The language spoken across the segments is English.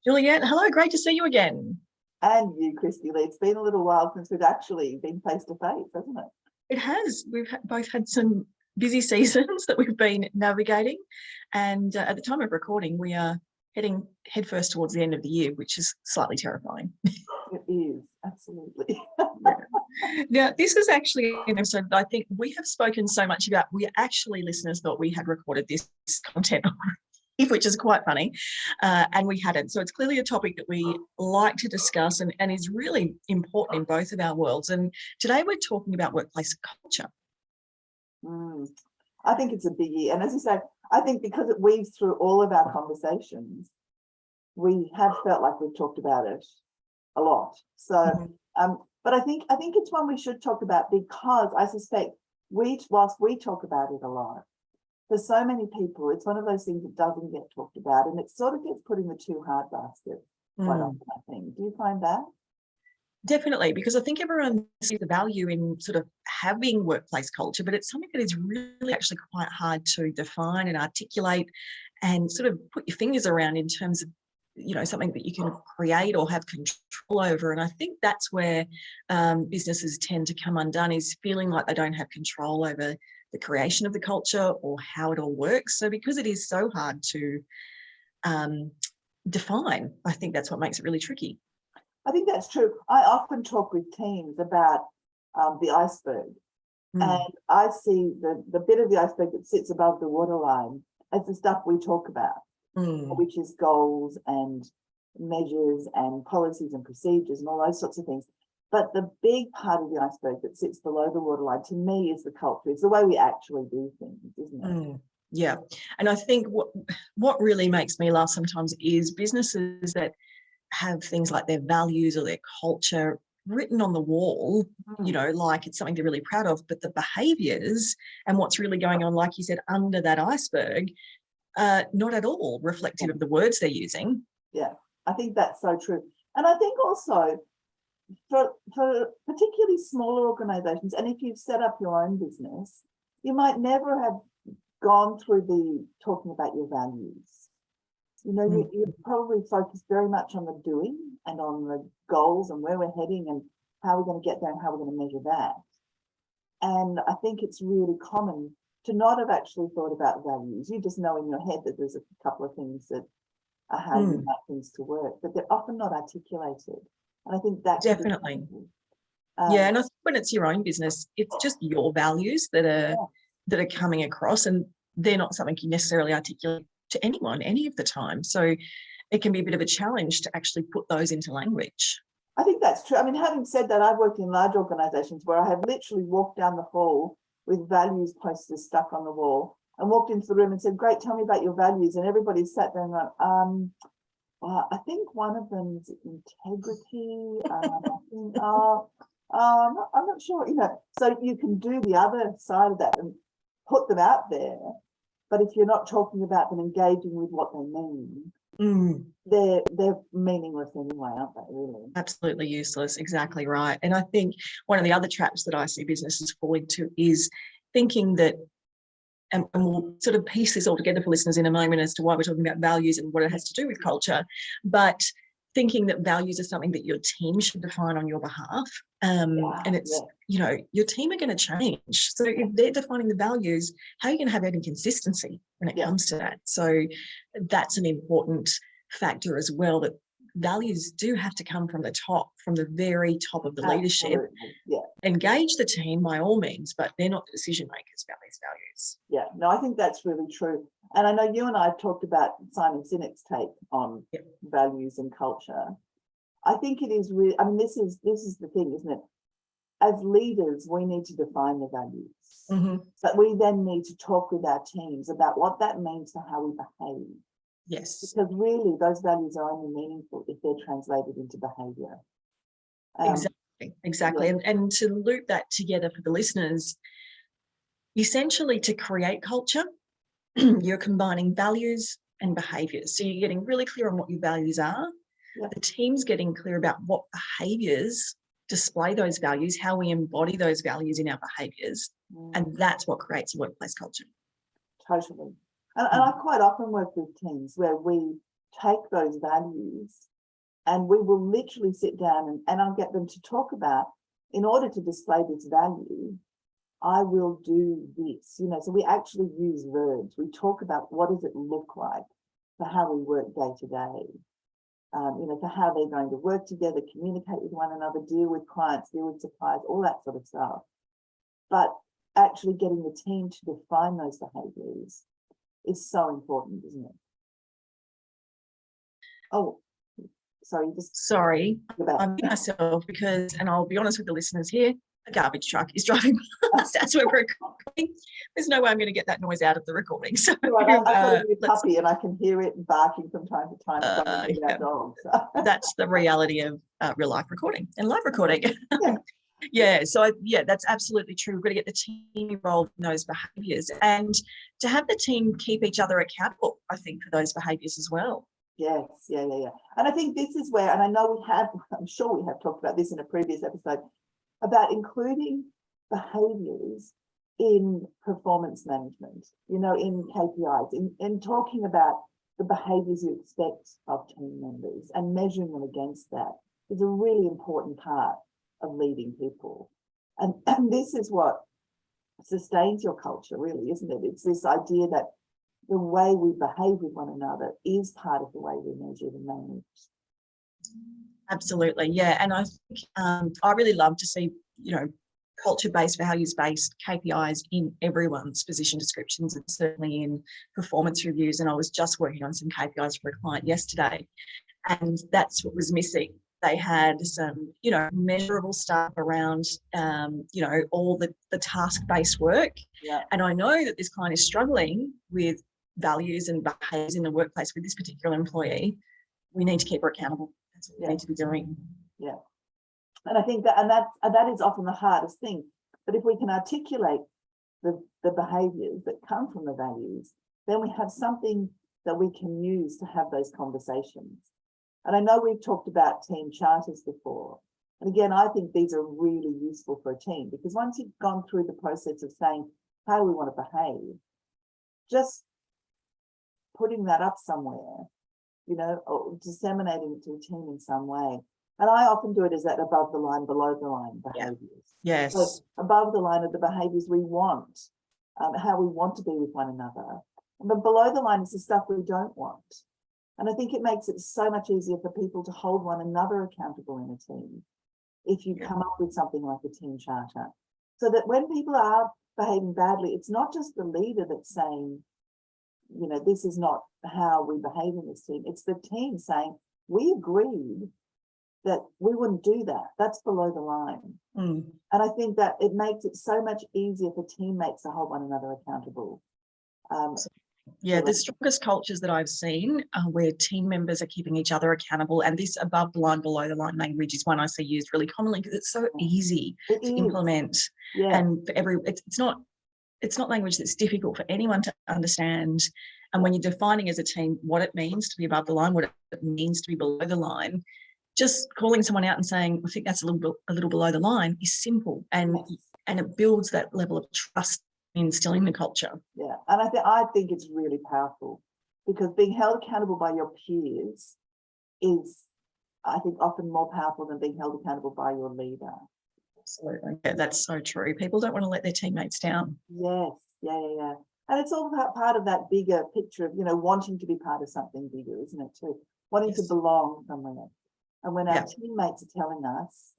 Juliet, hello, great to see you again. And you, Christy Lee. It's been a little while since we've actually been face to face, hasn't it? It has. We've both had some busy seasons that we've been navigating. And at the time of recording, we are heading headfirst towards the end of the year, which is slightly terrifying. It is, absolutely. Yeah. Now, this is actually an episode that I think we have spoken so much about. We actually, listeners, thought we had recorded this content already, which is quite funny, and we hadn't. So it's clearly a topic that we like to discuss and is really important in both of our worlds. And today we're talking about workplace culture. I think it's a biggie. And as you say, I think because it weaves through all of our conversations, we have felt like we've talked about it a lot. So, but I think it's one we should talk about because I suspect whilst we talk about it a lot, for so many people, it's one of those things that doesn't get talked about, and it sort of gets put in the too hard basket quite often, I think. Do you find that? Definitely, because I think everyone sees the value in sort of having workplace culture, but it's something that is really actually quite hard to define and articulate and sort of put your fingers around in terms of, something that you can create or have control over. And I think that's where businesses tend to come undone, is feeling like they don't have control over the creation of the culture or how it all works. So because it is so hard to define, I think that's what makes it really tricky. I think that's true. I often talk with teams about the iceberg, and I see the bit of the iceberg that sits above the waterline as the stuff we talk about, which is goals and measures and policies and procedures and all those sorts of things. But the big part of the iceberg that sits below the waterline, to me, is the culture. It's the way we actually do things, isn't it? Yeah. And I think what really makes me laugh sometimes is businesses that have things like their values or their culture written on the wall, like it's something they're really proud of, but the behaviours and what's really going on, like you said, under that iceberg, not at all reflective of the words they're using. Yeah, I think that's so true. And I think also for particularly smaller organisations, and if you've set up your own business, you might never have gone through the talking about your values. You're probably focused very much on the doing and on the goals and where we're heading and how we're going to get there and how we're going to measure that. And I think it's really common to not have actually thought about values. You just know in your head that there's a couple of things that are how you like things to work, but they're often not articulated. And I think that's definitely. Yeah, and I think when it's your own business, it's just your values that are coming across, and they're not something you necessarily articulate to anyone any of the time. So it can be a bit of a challenge to actually put those into language. I think that's true. I mean, having said that, I've worked in large organisations where I have literally walked down the hall with values posters stuck on the wall and walked into the room and said, "Great, tell me about your values." And everybody sat there and went, well, I think one of them is integrity. I'm not sure, so you can do the other side of that and put them out there. But if you're not talking about them engaging with what they mean, they're meaningless anyway, aren't they, really? Absolutely useless. Exactly right. And I think one of the other traps that I see businesses fall into is thinking that, and we'll sort of piece this all together for listeners in a moment as to why we're talking about values and what it has to do with culture, but thinking that values are something that your team should define on your behalf. And it's, your team are going to change. So if they're defining the values, how are you going to have any consistency when it comes to that? So that's an important factor as well, that values do have to come from the top, from the very top of the leadership. Engage the team by all means, but they're not the decision makers about these values. Yeah, no, I think that's really true. And I know you and I have talked about Simon Sinek's take on values and culture. I think it is really, I mean, this is the thing, isn't it? As leaders, we need to define the values, but we then need to talk with our teams about what that means for how we behave. Yes. Because really, those values are only meaningful if they're translated into behaviour. Exactly. And to loop that together for the listeners, essentially to create culture, you're combining values and behaviours. So you're getting really clear on what your values are. The team's getting clear about what behaviours display those values, how we embody those values in our behaviours, and that's what creates a workplace culture. Totally. And I quite often work with teams where we take those values, and we will literally sit down and I'll get them to talk about, in order to display this value, I will do this, so we actually use verbs. We talk about what does it look like for how we work day to day, for how they're going to work together, communicate with one another, deal with clients, deal with suppliers, all that sort of stuff. But actually getting the team to define those behaviours is so important, isn't it? Oh, sorry, Sorry, I'm myself because, and I'll be honest with the listeners here, a garbage truck is driving past as we're recording. There's no way I'm going to get that noise out of the recording. So I've got a new puppy and I can hear it barking from time to time. Yeah. Dog, so. That's the reality of real life recording and live recording. Yeah. So that's absolutely true. We've got to get the team involved in those behaviours and to have the team keep each other accountable, I think, for those behaviours as well. Yes, yeah. And I think this is where, and I know I'm sure we have talked about this in a previous episode, about including behaviours in performance management, in KPIs, in talking about the behaviours you expect of team members and measuring them against that is a really important part of leading people. And this is what sustains your culture, really, isn't it? It's this idea that the way we behave with one another is part of the way we measure and manage. Absolutely, yeah. And I think I really love to see, culture-based, values-based KPIs in everyone's position descriptions and certainly in performance reviews. And I was just working on some KPIs for a client yesterday, and that's what was missing. They had some, measurable stuff around, all the task-based work. Yeah. And I know that this client is struggling with values and behaviours in the workplace with this particular employee. We need to keep her accountable. That's what we need to be doing. Yeah. And I think that is often the hardest thing. But if we can articulate the behaviours that come from the values, then we have something that we can use to have those conversations. And I know we've talked about team charters before. And again, I think these are really useful for a team, because once you've gone through the process of saying how we want to behave, just putting that up somewhere, or disseminating it to a team in some way. And I often do it as that above the line, below the line behaviours. Yes. So above the line are the behaviours we want, how we want to be with one another. But below the line is the stuff we don't want. And I think it makes it so much easier for people to hold one another accountable in a team if you come up with something like a team charter. So that when people are behaving badly, it's not just the leader that's saying, this is not how we behave in this team. It's the team saying, we agreed that we wouldn't do that. That's below the line. And I think that it makes it so much easier for teammates to hold one another accountable. The strongest cultures that I've seen are where team members are keeping each other accountable, and this above the line, below the line language is one I see used really commonly because it's so easy to implement. And for it's not language that's difficult for anyone to understand. And when you're defining as a team what it means to be above the line, what it means to be below the line, just calling someone out and saying, I think that's a little below the line is simple, and it builds that level of trust in instilling the culture. Yeah, and I think it's really powerful, because being held accountable by your peers is, I think, often more powerful than being held accountable by your leader. Absolutely. Yeah, that's so true. People don't want to let their teammates down. Yes, yeah. And it's all part of that bigger picture of, wanting to be part of something bigger, isn't it, too? Wanting to belong somewhere. And when our teammates are telling us,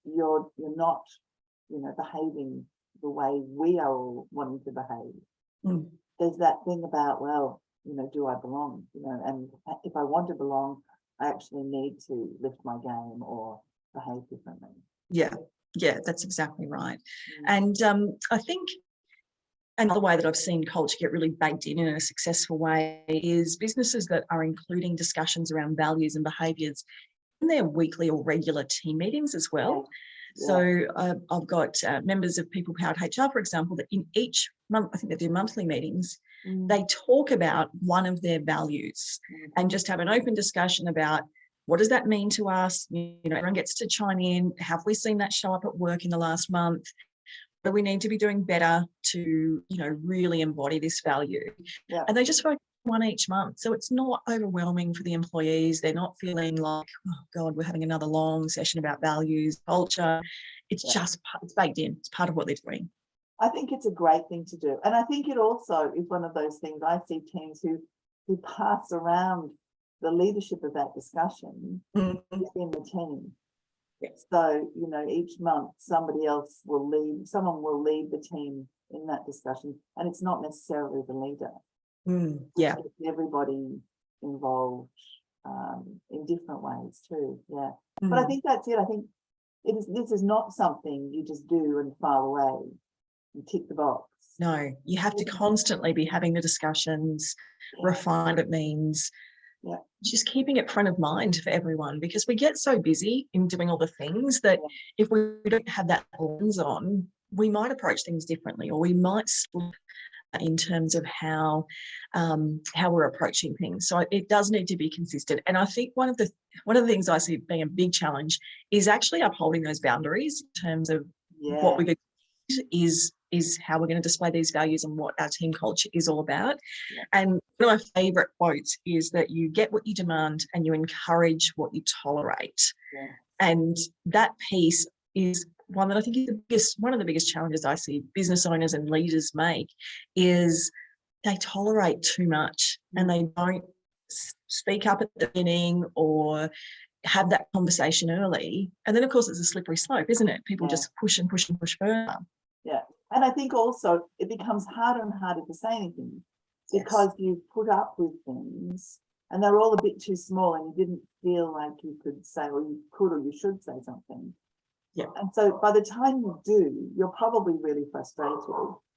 you're not, behaving the way we are all wanting to behave, there's that thing about, well, do I belong? And if I want to belong, I actually need to lift my game or behave differently. Yeah, that's exactly right. And I think another way that I've seen culture get really baked in a successful way is businesses that are including discussions around values and behaviours in their weekly or regular team meetings as well. So I've got members of People Powered HR, for example, that in each month, I think they do monthly meetings, they talk about one of their values and just have an open discussion about what does that mean to us? Everyone gets to chime in. Have we seen that show up at work in the last month? What do we need to be doing better to, really embody this value? And they just focus one each month. So it's not overwhelming for the employees. They're not feeling like, oh God, we're having another long session about values, culture. It's just, it's baked in. It's part of what they're doing. I think it's a great thing to do. And I think it also is one of those things I see teams who pass around the leadership of that discussion within the team. Yes. So, you know, each month someone will lead the team in that discussion. And it's not necessarily the leader. Yeah. Everybody involved in different ways too. Yeah. But I think that's it. I think this is not something you just do and file away and tick the box. No, you have to constantly be having the discussions, refine what it means, just keeping it front of mind for everyone, because we get so busy in doing all the things that if we don't have that lens on, we might approach things differently, or we might slip in terms of how we're approaching things. So it does need to be consistent. And I think one of the things I see being a big challenge is actually upholding those boundaries in terms of what we've is how we're going to display these values and what our team culture is all about. And one of my favourite quotes is that you get what you demand and you encourage what you tolerate. And that piece is one that I think is one of the biggest challenges I see business owners and leaders make, is they tolerate too much and they don't speak up at the beginning or have that conversation early. And then, of course, it's a slippery slope, isn't it? People just push and push and push further. Yeah. And I think also it becomes harder and harder to say anything because you put up with things and they're all a bit too small and you didn't feel like you could say, or you could, or you should say something. And so by the time you do, you're probably really frustrated.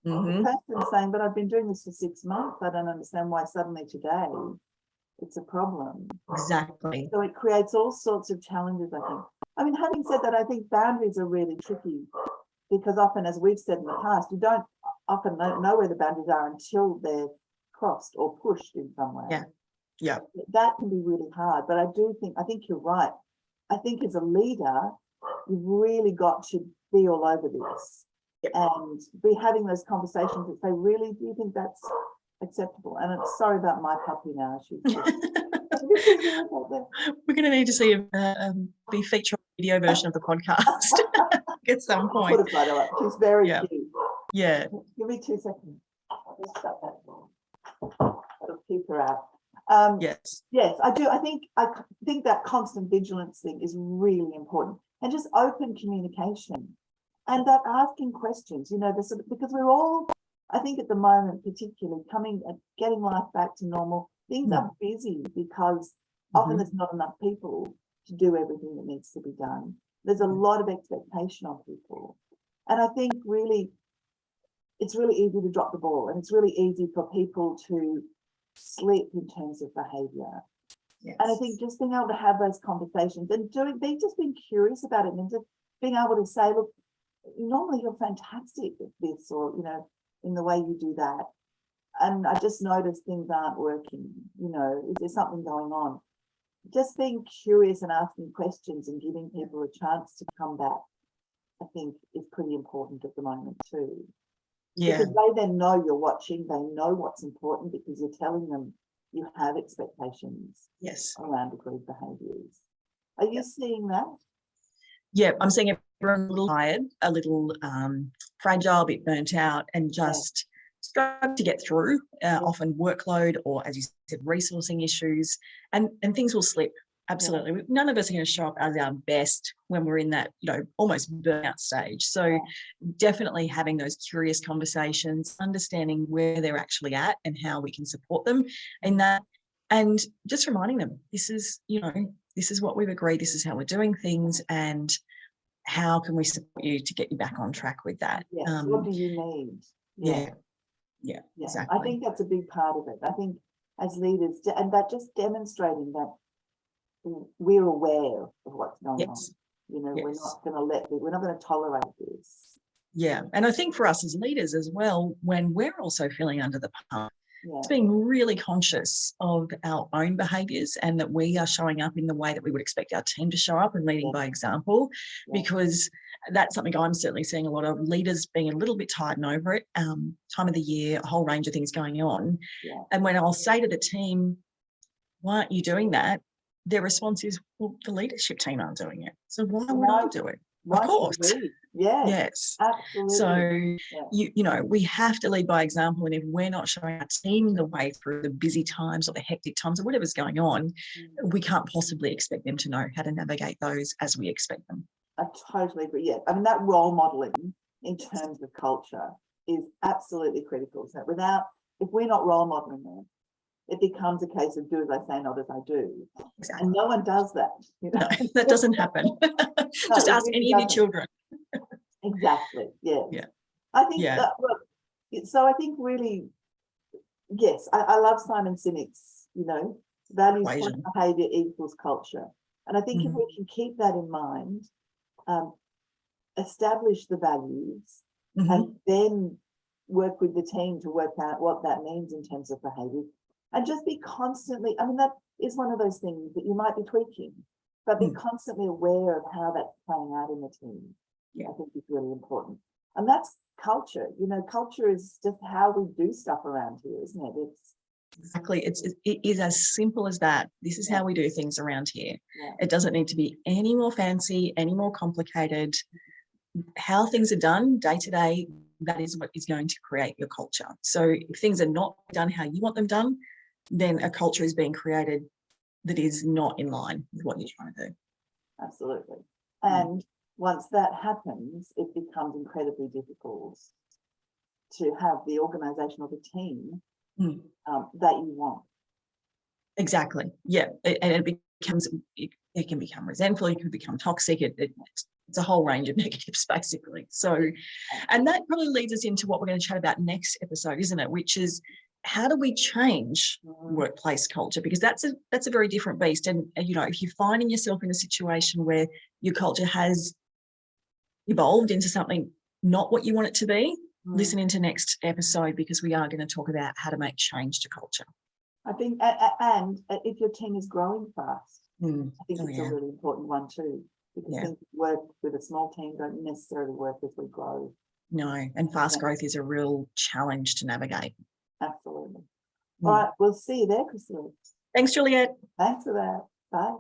The person's saying, but I've been doing this for 6 months. I don't understand why suddenly today it's a problem. Exactly. So it creates all sorts of challenges, I think. I mean, having said that, I think boundaries are really tricky because often, as we've said in the past, you don't often know where the boundaries are until they're crossed or pushed in some way. That can be really hard. But I think you're right. I think as a leader, you've really got to be all over this and be having those conversations that say, really, do you think that's acceptable? And it's sorry about my puppy now. We're going to need to see be featured on video version of the podcast at some point. Put a photo up. She's very cute. Yeah. Give me 2 seconds. I'll just shut that door. That'll keep her out. Yes, I do. I think that constant vigilance thing is really important, and just open communication, and that asking questions. You know, because we're all, I think, at the moment, particularly coming and getting life back to normal. Things are busy because often there's not enough people to do everything that needs to be done. There's a lot of expectation on people, and I think really, it's really easy to drop the ball, and it's really easy for people to slip in terms of behaviour. And I think just being able to have those conversations and being curious about it, and just being able to say, look, normally you're fantastic at this, or, you know, in the way you do that. And I just noticed things aren't working, you know, is there something going on? Just being curious and asking questions and giving people a chance to come back, I think, is pretty important at the moment too. Because they then know you're watching, they know what's important because you're telling them you have expectations around agreed behaviours. Are you seeing that? Yeah, I'm seeing everyone a little tired, a little fragile, a bit burnt out, and just struggling to get through, often workload or, as you said, resourcing issues, and things will slip. Absolutely. None of us are going to show up as our best when we're in that, you know, almost burnout stage. So definitely having those curious conversations, understanding where they're actually at and how we can support them in that, and just reminding them, this is, you know, this is what we've agreed, this is how we're doing things, and how can we support you to get you back on track with that? What do you need? Yeah, exactly. I think that's a big part of it. I think as leaders, and that just demonstrating that we're aware of what's going on. You know, we're not going to tolerate this. Yeah. And I think for us as leaders as well, when we're also feeling under the pump, it's being really conscious of our own behaviours and that we are showing up in the way that we would expect our team to show up and leading by example, because that's something I'm certainly seeing a lot of leaders being a little bit tired and over it. Time of the year, a whole range of things going on. Yeah. And when I'll say to the team, why aren't you doing that? Their response is, well, the leadership team aren't doing it. So why would I do it? Why Of course. should we? Yes. Yes. Absolutely. So, you know, we have to lead by example. And if we're not showing our team the way through the busy times or the hectic times or whatever's going on, we can't possibly expect them to know how to navigate those as we expect them. I totally agree. Yeah. I mean, that role modeling in terms of culture is absolutely critical. So if we're not role modeling them, it becomes a case of do as I say, not as I do. Exactly. And no one does that. You know? No, that doesn't happen. Just ask any of your children. Exactly. Yes. Yeah. I think that, so I think really, yes, I love Simon Sinek's, you know, values plus behavior equals culture. And I think if we can keep that in mind, establish the values and then work with the team to work out what that means in terms of behavior, and just be constantly, I mean, that is one of those things that you might be tweaking, but be constantly aware of how that's playing out in the team. I think is really important. And that's culture. You know, culture is just how we do stuff around here, isn't it? Exactly. It is as simple as that. This is how we do things around here. It doesn't need to be any more fancy, any more complicated. How things are done day to day, that is what is going to create your culture. So if things are not done how you want them done, then a culture is being created that is not in line with what you're trying to do. Absolutely. And once that happens, it becomes incredibly difficult to have the organisation or the team that you want. Exactly. Yeah. And it can become resentful, it can become toxic. It's a whole range of negatives, basically. So, and that probably leads us into what we're going to chat about next episode, isn't it? Which is, how do we change workplace culture? Because that's a very different beast. And, you know, if you're finding yourself in a situation where your culture has evolved into something not what you want it to be, listen into next episode, because we are going to talk about how to make change to culture. I think, and if your team is growing fast, I think it's a really important one too, because things that work with a small team don't necessarily work as we grow. No, and fast growth is a real challenge to navigate. Absolutely. All right, we'll see you there, Christine. Thanks, Juliet. Thanks for that. Bye.